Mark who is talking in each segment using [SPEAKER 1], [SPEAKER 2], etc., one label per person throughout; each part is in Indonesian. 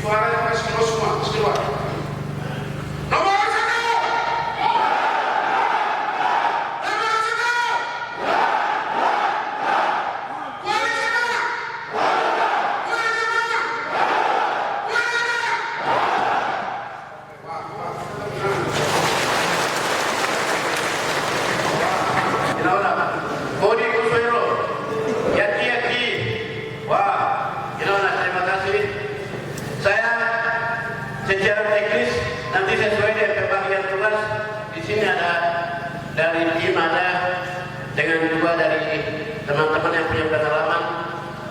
[SPEAKER 1] suaranya semua keluar. Nomor 1.
[SPEAKER 2] Secara teknis nanti sesuai dengan pembagian tugas di sini ada dari tim ada dengan juga dari teman-teman yang punya pengalaman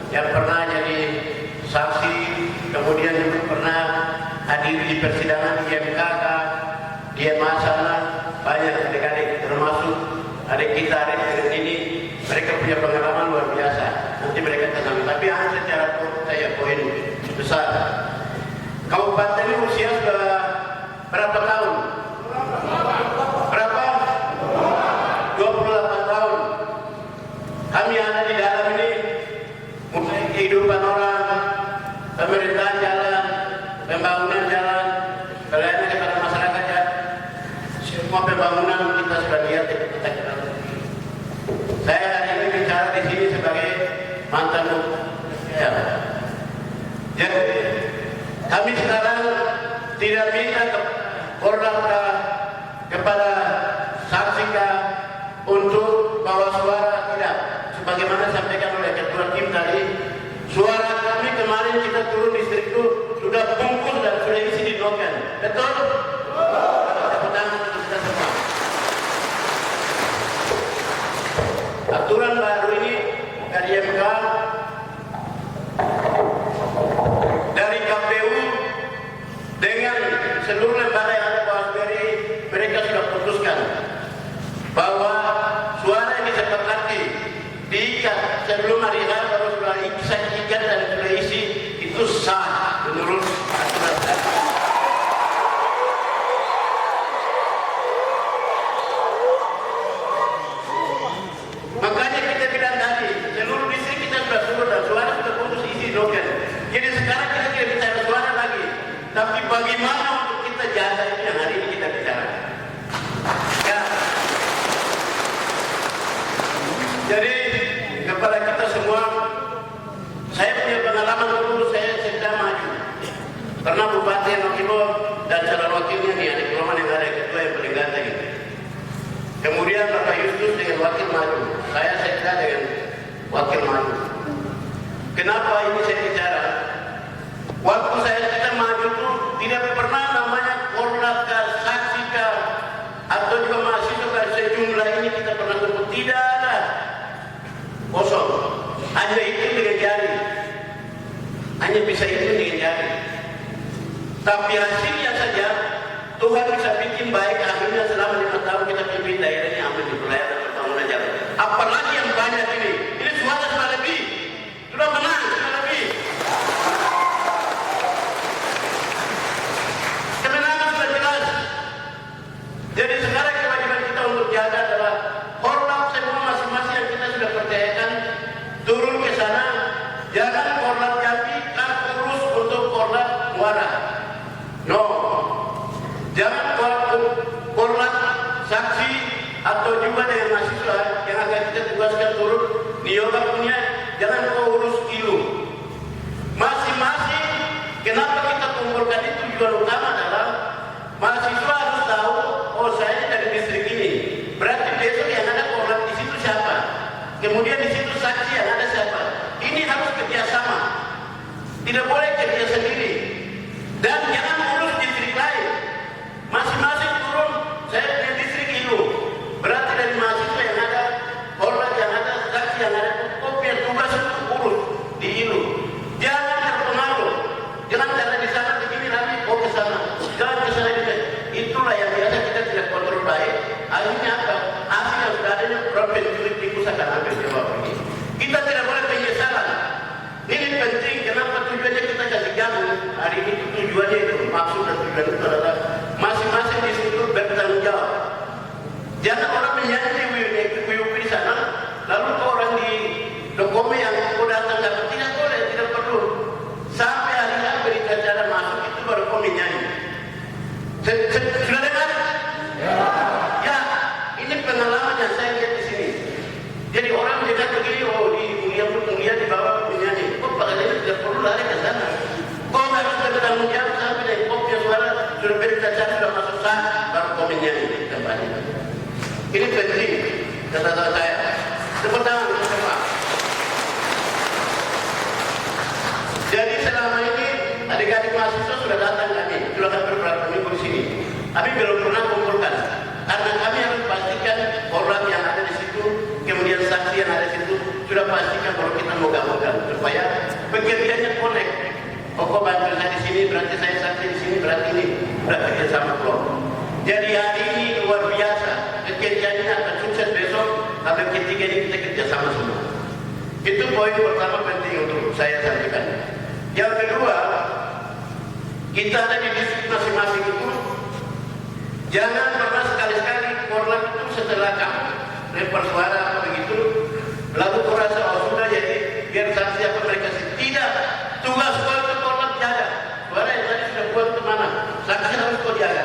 [SPEAKER 2] yang pernah jadi saksi, kemudian juga pernah hadir di persidangan di MKK, di masalah banyak adik-adik termasuk adik kita adik dengan ini mereka punya pengalaman luar biasa. Nanti mereka tenang, tapi hanya secara saya poin besar. Kabupaten ini usia sudah berapa tahun? Berapa? 28 tahun. Kami ada di dalam ini, mulai kehidupan orang, pemerintahan jalan, pembangunan jalan, pelayanan kepada masyarakat ya. Semua pembangunan kita sudah lihat di kita. Saya hari ini bicara di sini sebagai mantan ya. Jadi kami sekarang tidak minta Korlapka kepada saksika untuk bawa suara, tidak. Sebagaimana disampaikan oleh ketua tim tadi, suara kami kemarin kita turun distrik itu sudah bungkus dan sudah isi di noken. Betul? Tepuk tangan untuk kita semua. Aturan baru ini dari MK, dari KPU dengan seluruh lembaga yang ada Pak Asberi, mereka sudah putuskan bahwa suara yang disepakati diikat sebelum hari H baru sudah bisa diikat dan sudah isi itu sah menurut aturan tadi. Makanya kita bilang tadi seluruh distrik kita sudah turun dan suara sudah putus isi noken. Jadi sekarang kita tidak bicara suara lagi, tapi bagaimana untuk kita jaga itu yang hari ini kita bicara. Ya. Jadi kepada kita semua, saya punya pengalaman dulu saya sedang maju. Pernah Bupati Nokimo dan calon wakilnya nih, ada kelemahan yang ada ketua yang paling ganteng gitu. Kemudian Bapak Yustus dengan wakil maju, saya sedang dengan wakil maju. Kenapa ini saya bicara? Waktu saya sedang maju itu tidak pernah namanya Korlapka, saksika atau juga mahasiswa sejumlah ini kita pernah sebut, tidak ada. Kosong. Hanya itu dengan jari. Hanya bisa itu dengan jari. Tapi hasilnya saja Tuhan bisa bikin baik akhirnya selama 5 tahun kita pimpin daerah ini ambil di pelayanan pembangunan jalan. Apalagi yang banyak ini. Ini suara sudah lebih. Sudah menang, sudah lebih. Kemenangan sudah jelas. Jadi sekarang kewajiban kita untuk jaga adalah Korlap semua masing-masing yang kita sudah percayakan turun ke sana. Jangan Korlap Jambi kan urus untuk Korlap Muara. No. Jangan Korlap saksi atau juga dengan mahasiswa yang akan kita tugaskan turun Niyoga punya, jangan kau urus kilo. Masing-masing, kenapa kita kumpulkan itu tujuan utama adalah mahasiswa harus tahu, oh saya dari distrik ini. Berarti besok yang ada Korlap di situ siapa? Kemudian di situ saksi yang ada siapa? Ini harus kerjasama. Tidak boleh kerja sendiri. Dan jangan urus distrik lain. Masing-masing turun, saya punya distrik Ilu. Berarti dari mahasiswa yang ada, Korlap yang ada, saksi yang ada, kopi yang tugas untuk urus di Ilu. Jangan terpengaruh. Jangan karena di sana begini nanti, oh ke sana. Jangan ke sana juga. Itulah yang biasa kita tidak kontrol baik. Akhirnya apa? Hasil yang sudah ada ini provinsi tikus akan ambil jawab ini. Kita tidak boleh penyesalan. Ini penting. Kenapa tujuannya kita kasih gabung? Hari ini tujuannya itu maksud dan tujuan itu adalah masing-masing di situ bertanggung jawab. Jangan orang menyanyi WUP di sana, lalu orang di Dokome yang kau datang tidak boleh, tidak perlu. Sampai hari ini beri acara masuk Ini penting, kata saya. Tepuk tangan untuk Pak. Jadi selama ini adik-adik mahasiswa sudah datang kami, sudah hampir beberapa minggu di sini. Kami belum pernah kumpulkan, karena kami harus pastikan orang yang ada di situ, kemudian saksi yang ada di situ, sudah pastikan kalau kita mau gabungkan supaya pekerjaannya connect. Kok bantu saya di sini, berarti saya saksi di sini, berarti ini sudah kerja sama kelompok. Jadi hari ini luar biasa, pekerjaannya akan sukses besok kalau ketiga ini kita kerja sama semua. Itu poin pertama penting untuk saya sampaikan. Yang kedua, kita ada di distrik masing-masing itu, jangan pernah sekali-sekali korlap itu setelah kamu lempar suara atau begitu, lalu kau rasa oh sudah jadi biar saksi apa mereka sih. Tidak, tugas kau itu korlap jaga. Suara yang tadi sudah buat kemana? Saksi harus kau jaga.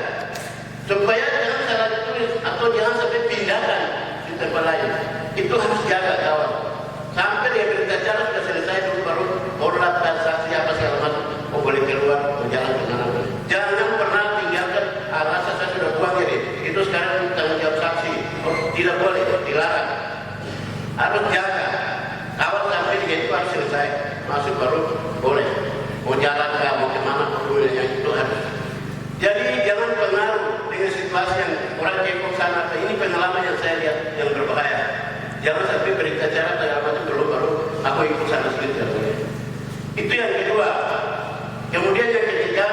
[SPEAKER 2] Supaya jangan salah ditulis atau jangan sampai pindahkan di tempat lain. Itu harus jaga kawan. Sampai dia berbicara sudah selesai dulu baru korlap dan saksi apa segala macam. Oh boleh keluar, mau jalan ke mana. Jangan pernah tinggalkan alasan saya sudah buang jadi. Itu sekarang tanggung jawab saksi. Oh, tidak boleh, dilarang. Harus jaga. Kawal sampai dia itu harus selesai. Masuk baru boleh. Mau jalan ke mau kemana boleh yang itu harus. Jadi jangan pengaruh dengan situasi yang orang kekok sana. Ini pengalaman yang saya lihat yang berbahaya. Jangan sampai berita acara segala macam belum baru aku ikut sana sendiri. Itu yang kedua. Kemudian yang ketiga,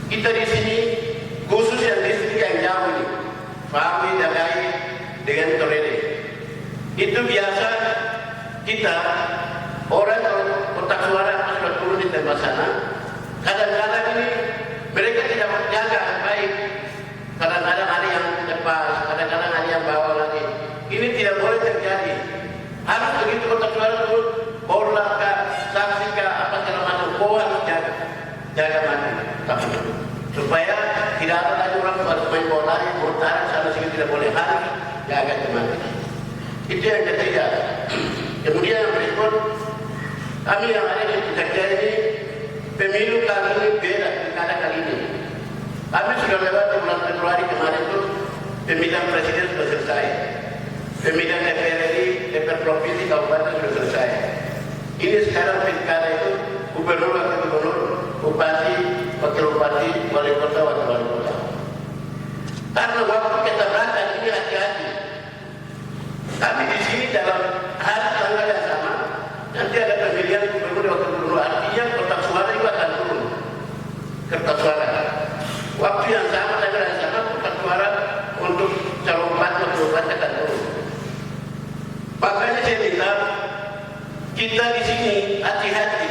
[SPEAKER 2] kita di sini khusus yang distrik yang jauh ini, Fahmi Dagai dengan Torede. Itu biasa kita orang kalau kotak suara sudah turun di tempat sana, kadang-kadang ini mereka tidak menjaga baik. Kadang-kadang ada yang lepas, kadang-kadang ada yang bawa lagi. Ini tidak boleh terjadi. Harus begitu kotak suara turun, borlakah, saksikah, apa segala macam, kau harus jaga mati. Supaya tidak ada lagi orang harus main bola, bertarik sana sini tidak boleh, harus jaga mati. Itu yang ketiga. Kemudian yang berikut, kami yang ada di kerja ini, pemilu kali ini beda pilkada kali ini. Kami sudah lewat di bulan Februari kemarin itu, pemilihan presiden sudah selesai. Pemilihan DPR RI, DPR provinsi, kabupaten sudah selesai. Ini sekarang pilkada itu gubernur, wakil gubernur, bupati, wakil bupati, wali kota, wakil wali kota. Karena waktu kita berangkat ini hati-hati. Kami di sini dalam hari tanggal yang sama, nanti ada pemilihan gubernur, wakil gubernur, artinya kotak suara juga akan turun. Kertas suara. Waktu yang sama, tanggal yang sama, kotak suara untuk calon bupati, wakil bupati akan turun. Makanya saya minta kita di sini hati-hati.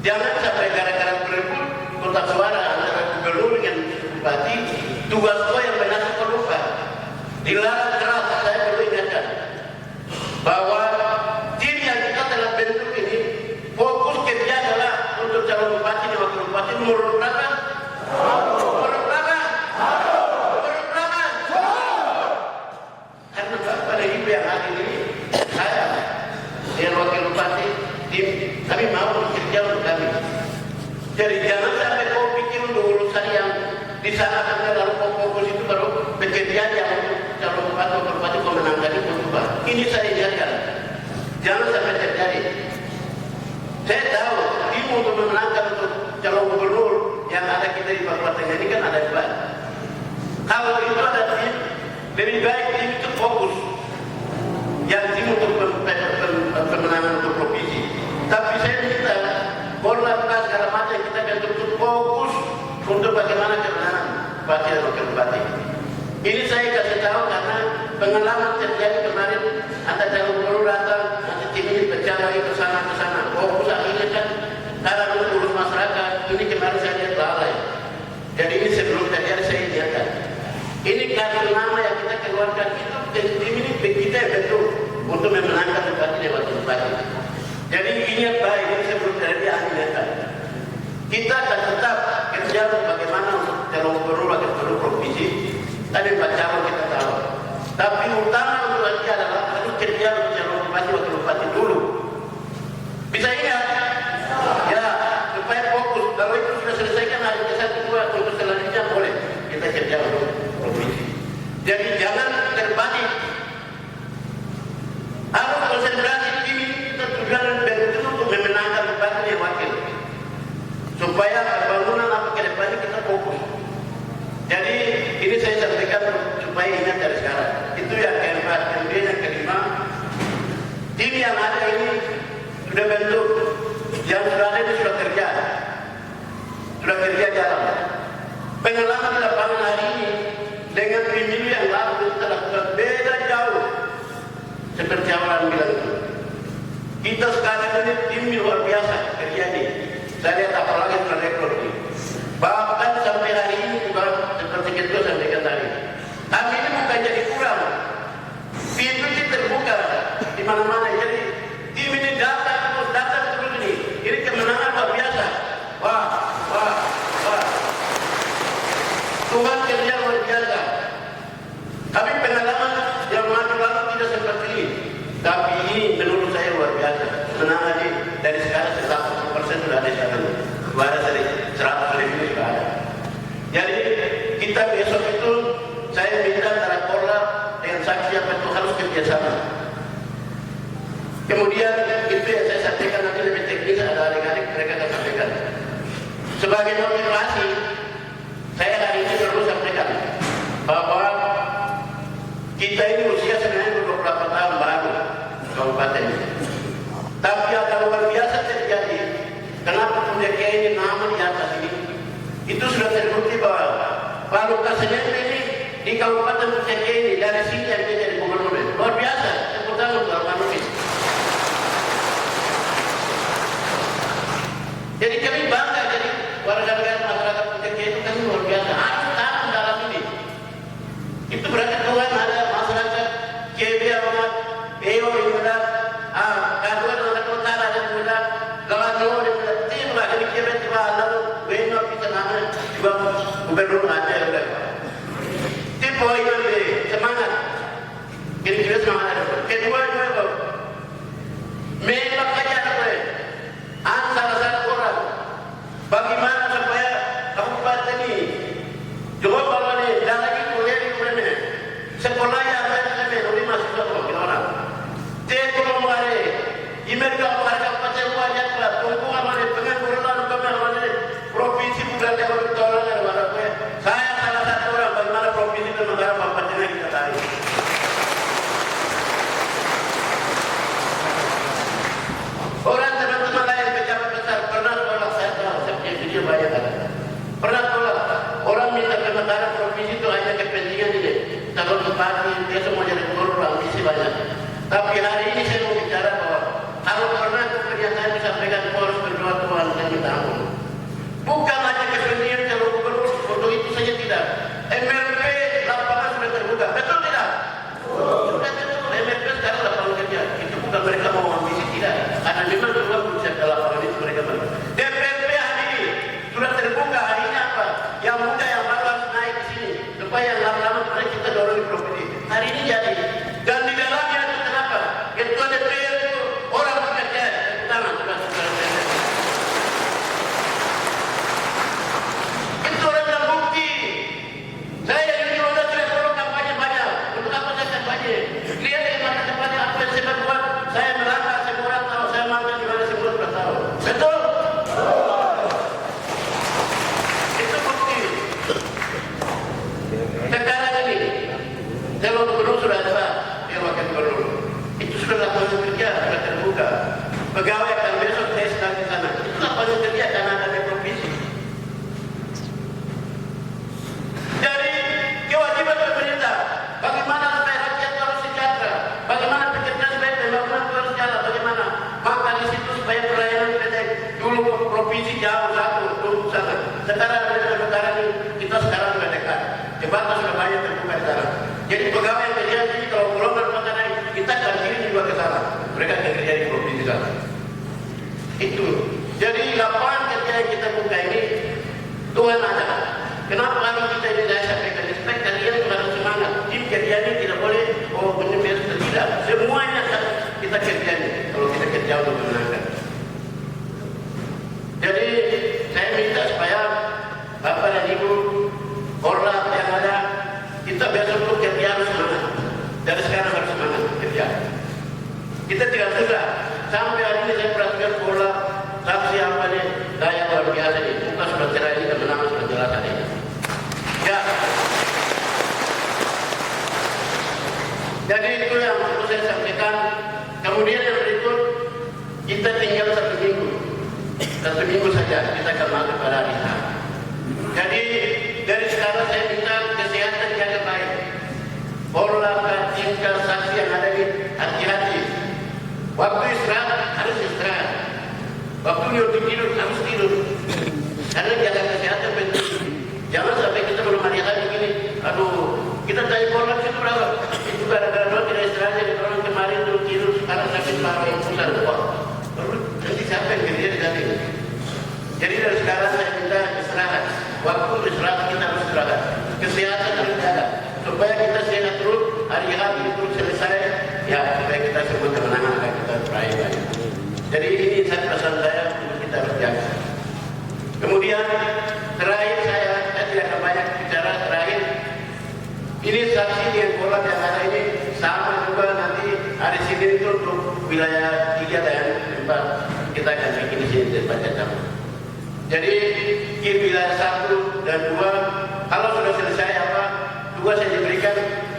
[SPEAKER 2] Jangan sampai gara-gara berebut kotak suara antara gubernur dengan bupati, tugas kau yang banyak kau lupa. Dilarang keras, saya perlu ingatkan bahwa tim yang kita telah bentuk ini fokus kerja adalah untuk calon bupati dan wakil bupati menurut berapa? Menurut berapa? Menurut berapa? Karena pada ibu yang hadir ini saya yang wakil bupati tim kami mau bekerja untuk kami. Jadi jangan sampai kau pikir untuk urusan yang di sana anda lalu kau fokus itu baru pekerjaan yang untuk calon bupati atau bupati kau menangkan itu berubah. Ini saya ingatkan. Jangan sampai terjadi. Saya tahu tim untuk memenangkan untuk calon gubernur yang ada kita di Papua Tengah ini kan ada dua. Kalau itu ada tim, lebih baik tim itu fokus. Yang tim untuk pemenangan untuk provinsi. Tapi saya minta bola segala macam kita bentuk fokus untuk bagaimana kemenangan bupati dan wakil bupati. Ini saya kasih tahu karena pengalaman terjadi kemarin ada calon gubernur datang, nanti tim ini pecah lagi ke sana. Fokus akhirnya kan karena urus masyarakat. Ini kemarin saya lihat lalai. Jadi ini sebelum terjadi saya ingatkan. Ini kartu nama yang kita keluarkan itu tim ini kita yang bentuk untuk memenangkan bupati dan wakil bupati. Jadi ingat baik ini sebelum terjadi ingatkan. Kita akan tetap kerja bagaimana untuk calon gubernur wakil gubernur provinsi. Tadi Pak Calon kita tahu. Tapi utama untuk kita adalah harus kerja untuk calon bupati wakil bupati dulu. Bisa ingat? Ya, supaya fokus. Kalau itu sudah selesaikan hari ke-1, 2 untuk selanjutnya boleh kita kerja untuk provinsi. sudah ada ini sudah kerja jalan. Pengalaman di lapangan hari ini dengan pemilu yang lalu telah berbeda jauh. Seperti orang bilang itu, kita sekarang ini tim luar biasa kerja ini. Saya lihat apalagi sudah rekor ini. Bahkan sampai hari ini juga seperti kita sampaikan tadi. Kami ini bukan jadi kurang. Pintu ini terbuka di mana-mana. Jadi tim ini datang terus ini. Ini kemenangan luar biasa. Wah. Tuhan kerja luar biasa. Tapi pengalaman yang maju lalu tidak seperti ini. Tapi ini menurut saya luar biasa. Kemenangan ini dari sekarang 80% sudah ada di sana. Suara dari 100.000 sudah ada. Jadi kita besok itu saya minta antara Korla dengan saksi apa itu harus kerjasama. Kemudian itu yang saya sampaikan nanti lebih teknis ada adik-adik mereka akan sampaikan. Sebagai motivasi, saya hari ini perlu sampaikan bahwa kita ini usia sebenarnya 28 tahun baru kabupaten ini. Tapi ada luar biasa terjadi. Kenapa Pundeknya ini nama di atas ini? Itu sudah terbukti bahwa Pak Lukas Nmb ini di Kabupaten Pundeknya ini dari sini yang dia jadi gubernur. Luar biasa. Tepuk tangan untuk Pak Lukas. Jadi kami bangga jadi warga negara masyarakat Pundeknya itu kan luar biasa. Harus tanam dalam ini. Itu berarti Tuhan ada masyarakat KB sama EO yang muda, Kadua dan anak kota ada muda, Galano dan muda. Tim lah jadi KB tiba lalu Beno kita nama tiba gubernur aja yang udah. Tim poin lebih semangat. Kira-kira semangat ada. Kedua juga, memang aja ada boleh. Salah satu orang. Bagaimana supaya kabupaten ini juga kalau ini dan lagi kuliah di mana sekolah yang ada di mana mahasiswa kalau orang. Jadi kalau mana email kalau mereka baca wajah lah tunggu mana pengangguran kami mana provinsi bukan yang betul dan mana saya salah satu orang bagaimana provinsi dan negara kabupaten kita tahu. Orang teman-teman lain pejabat besar pernah tolak saya tahu seperti video banyak ada. Pernah tolak orang minta ke negara provinsi itu hanya kepentingan ini. Kalau bupati dia semua jadi gubernur ambisi banyak. Tapi hari ini saya mau bicara bahwa kalau pernah kemudian saya disampaikan harus berdoa Tuhan dan minta ampun. Bukan hanya kepentingan kalau gubernur untuk itu saja tidak. MLP lapangan sudah terbuka, betul tidak? Sudah betul. MLP sekarang lapangan kerja. Itu bukan mereka mau ambisi tidak. Karena memang Tuhan bisa ke lapangan itu mereka mau. DPRP hari ini sudah terbuka. Hari ini apa? Yang muda yang baru harus naik ke sini supaya yang lama-lama mereka kita dorong di provinsi. Hari ini jadi. Dan di dalamnya itu kenapa? Ketua DPR itu orang bekerja. Tangan sudah. Itu orang yang bukti. Saya ini sudah perlu kampanye banyak. Untuk apa saya kampanye? Lihat bagaimana kampanye apa yang saya buat. Saya melangkah semua orang tahu. Saya makan di mana semua sudah tahu. Betul? Itu bukti. Sekarang ini, kalau gubernur sudah ada, dia wakil gubernur. Itu sudah lapangan kerja, sudah terbuka. Pegawai akan besok tes di sana. Itu lapangan kerja karena ada di provinsi. Jadi kewajiban pemerintah, bagaimana supaya rakyat harus sejahtera, bagaimana pekerjaan supaya pembangunan harus jalan, bagaimana maka di situ supaya pelayanan pendek dulu provinsi jauh satu dulu sana. Sekarang ada negara ini kita sekarang sudah dekat, jembatan sudah banyak terbuka di sana. Jadi pegawai yang kerja di sini kalau gelombang makanan kita akan kirim juga ke sana. Mereka akan kerja di provinsi sana. Itu. Jadi lapangan kerja yang kita buka ini Tuhan ada. Kenapa harus kita ini saya sampaikan? Supaya kalian harus semangat. Tim kerja ini tidak boleh benar biasa tidak. Semuanya kita kerja ini. Kalau kita kerja untuk menangkan. Jadi saya minta supaya Bapak dan Ibu Korla yang ada kita besok untuk kerja harus semangat. Dari sekarang harus semangat kerja. Kita tidak susah. Sampai hari ini saya perhatikan Korla saksi apa nih daya luar biasa nih. Muka sudah cerah ini kemenangan sudah jelas hari ini. Ya. Jadi itu yang perlu saya sampaikan. Kemudian yang berikut kita tinggal 1 minggu. 1 minggu saja kita akan masuk pada hari H. Jadi dari sekarang saya minta kesehatan jaga baik. Pola tingkah saksi yang ada di hati-hati. Waktu istirahat harus istirahat. Waktu untuk tidur harus tidur. Karena jaga kesehatan penting. Jangan sampai kita belum hari begini. Aduh, kita tanya pola itu berapa? Itu gara-gara doang tidak istirahat. Jadi orang kemarin dulu tidur, sekarang sakit paru yang pusat. Nanti siapa yang kerja di sana? Jadi dari sekarang saya minta istirahat. Waktu istirahat kita harus istirahat. Kesehatan harus jaga. Supaya kita sehat terus, hari ini terus selesai. Ya, supaya kita sebut kemenangan akan kita raih. Jadi ini pesan saya untuk kita harus jaga. Kemudian terakhir saya tidak akan banyak bicara terakhir. Ini saksi yang pola yang ada ini sama juga nanti hari Senin itu untuk wilayah 3 dan 4 kita akan bikin di sini tempat jam. Jadi di wilayah 1 dan 2 kalau sudah selesai juga saya diberikan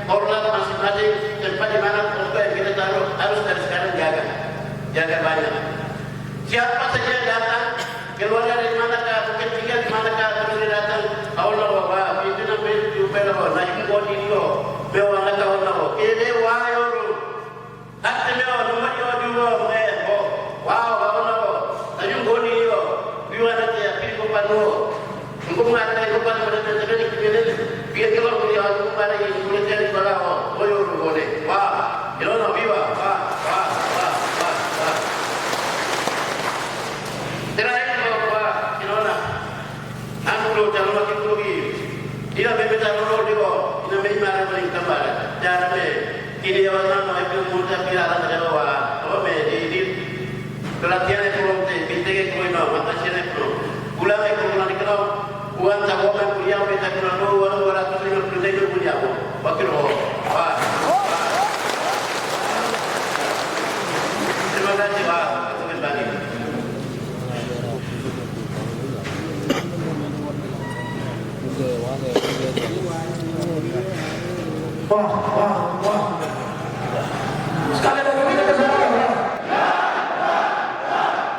[SPEAKER 2] korlat masing-masing tempat di mana foto yang kita taruh harus dari sekarang jaga banyak. Siapa saja yang datang keluarga dari manakah mungkin tinggal di manakah terus dia datang Allah bawa itu namanya jupela na ingo dingo bewa na kawana ele wayo hatta leo nomor yo diwo wow kawana na ingo dingo biwa na ya piko pano ngomong ada ko pano na tete kibele biya kilo ko ya ko para yi kulit dari balawo oyo rugone wah yo no biwa wah jangan makin rugi. Dia berbeza rolo digo. Ina meimara paling tambah. Jangan me. Ini yang mana mau ikut muda piralan jawa. Oh me di pelatihan itu belum teh. Bintang itu ino. Mata sini belum. Pulang itu pulang dikenal. Uang cawokan kuliah kita kenal dulu. Uang 250 ribu kuliah. Wakil oh. Wah. Terima kasih Pak. Terima kasih.
[SPEAKER 1] Wah. Sekali lagi kita ke sana.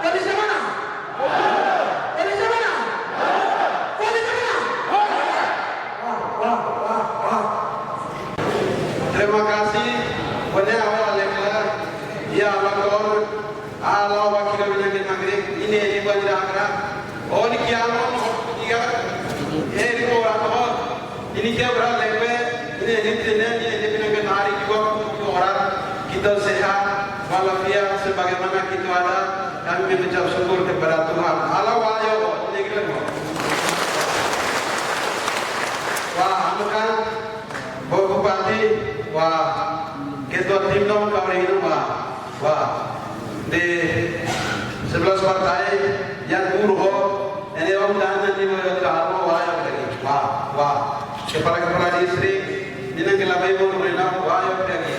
[SPEAKER 1] Dari mana? Dari mana? Wah. Terima kasih. Banyak awal leklar. Ya Allah, Allah wakil bilang maghrib ini di Bandar Agra. Oh ni kiamat dia. Ini orang ini क्या बड़ा लेवे ini dengan hari orang kita sehat walafiat sebagaimana kita ada kami mengucap syukur kepada Tuhan Allah wayo ini kita wah bukan Bupati wah ketua tim dong kami ini wah di 11 partai yang buruh ini orang dan ini mereka wayo lagi wah kepala distrik ini ngelabay mo nila wayo lagi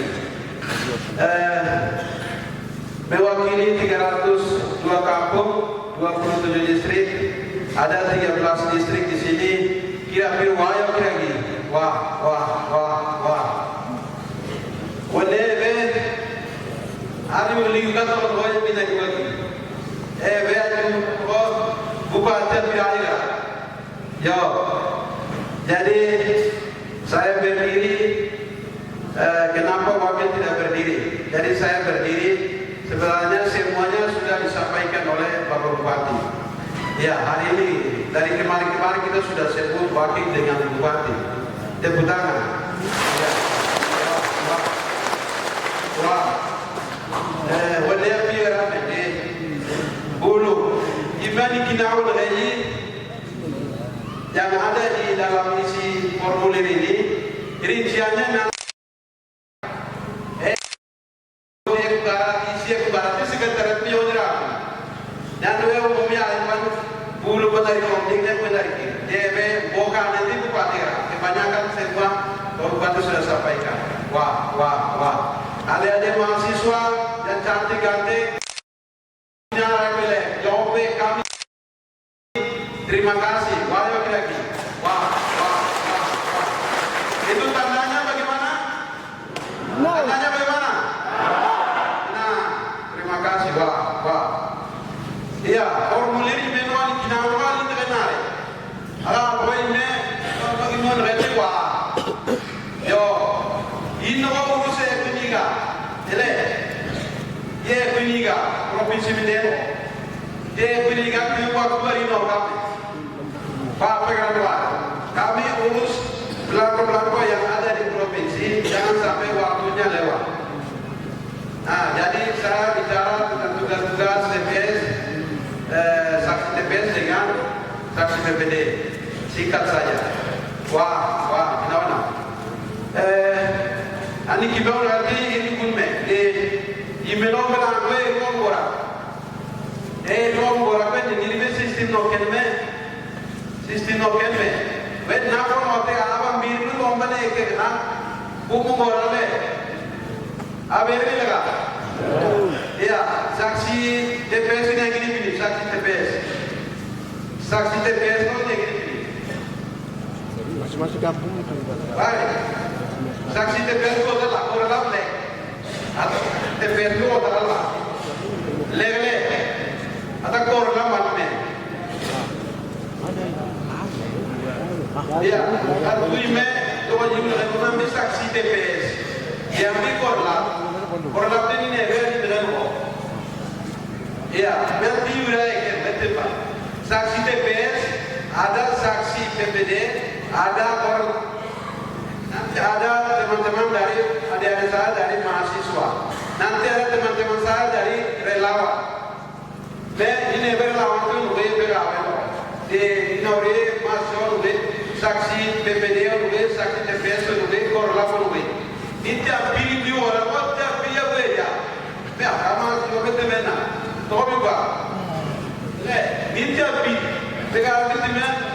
[SPEAKER 1] mewakili 302 kampung 27 distrik ada 13 distrik di sini kira-kira wayo lagi wah walaupun hari ini kita tahu wayo bisa lagi bupati berada yo jadi saya berdiri kenapa wakil tidak berdiri jadi saya berdiri sebenarnya semuanya sudah disampaikan oleh Bapak Bupati ya hari ini dari kemarin kita sudah sebut wakil dengan Bupati tepuk tangan ya wah wala biara mende bulu imani kinawul gayi yang ada di dalam isi formulir ini rinciannya isi baratnya sekretariat pionira dan dua umumnya iman bulu dari komdingnya dari DB bukan nanti bupati kebanyakan semua bupati sudah sampaikan wah adik-adik mahasiswa yang cantik-cantik kami terima kasih lagi wah itu tandanya bagaimana? Tandanya bagaimana? Nah terima kasih wah iya formulir demo de kuningan di waktu hari no kami Pak Pengatua kami urus belangko-belangko yang ada di provinsi jangan sampai waktunya lewat. Nah, jadi saya bicara tentang tugas-tugas TPS, saksi TPS dengan saksi PPD. Singkat saja. Wah, kenapa? Ani kibau nanti ini kunme. Imelo belangko ngora. Ngora kan jadi sistem no kenme. Wed napa mote alaba biru lombane ekena. Kumu ngora le. Aberi lega. Ya, saksi TPS ini yang gini, saksi TPS. Saksi TPS itu yang gini.
[SPEAKER 3] Masih kampung itu.
[SPEAKER 1] Baik. Saksi TPS itu adalah orang lek. TPS itu adalah lele. Ada orang mana? Ya, kalau ini tuh juga dengan saksi TPS. Yang di korlap ini beri dengan ya, berarti wilayah betul Pak. Saksi TPS, ada saksi PPD, ada nanti ada teman-teman dari adik-adik saya dari mahasiswa, nanti ada teman-teman saya dari relawan. Ini relawan itu lebih berapa? Di Nori masuk lebih saksi PPD lebih saksi TPS lebih korlap lebih. Intia pilih di orang, intia pilih apa ya? Mea, kamu juga betul mana? Tahu juga? Intia pilih, dengan betul mana?